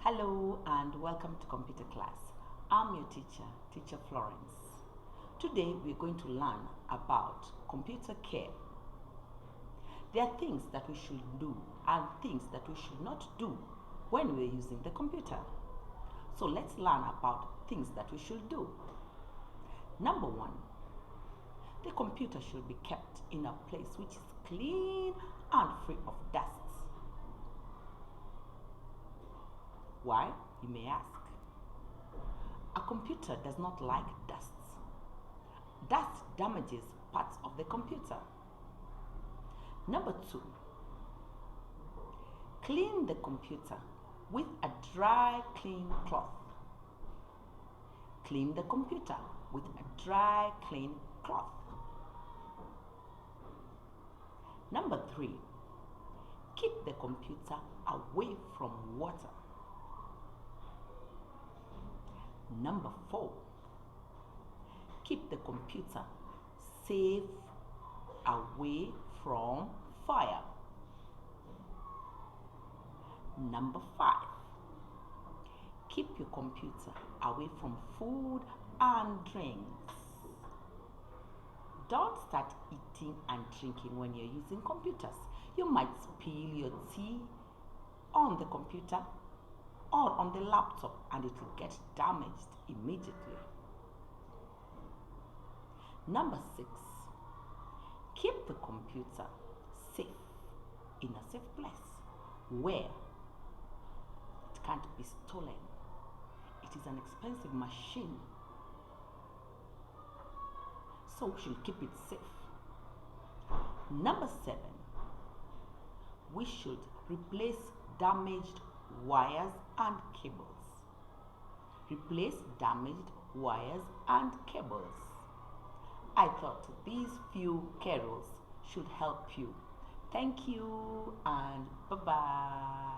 Hello and welcome to computer class. I'm your teacher, Teacher Florence. Today we're going to learn about computer care. There are things that we should do and things that we should not do when we're using the computer. So let's learn about things that we should do. Number one, the computer should be kept in a place which is clean and free of dust. Why, you may ask? A computer does not like dust. Dust damages parts of the computer. Number two, clean the computer with a dry, clean cloth. Clean the computer with a dry, clean cloth. Number three, keep the computer away from water. Number four, keep the computer safe away from fire. Number five, keep your computer away from food and drinks. Don't start eating and drinking when you're using computers. You might spill your tea on the computer or on the laptop and it will get damaged immediately. Number six, keep the computer safe in a safe place where it can't be stolen. It is an expensive machine, so we should keep it safe. Number seven, we should replace damaged wires and cables. Replace damaged wires and cables. I thought these few carols should help you. Thank you and bye-bye.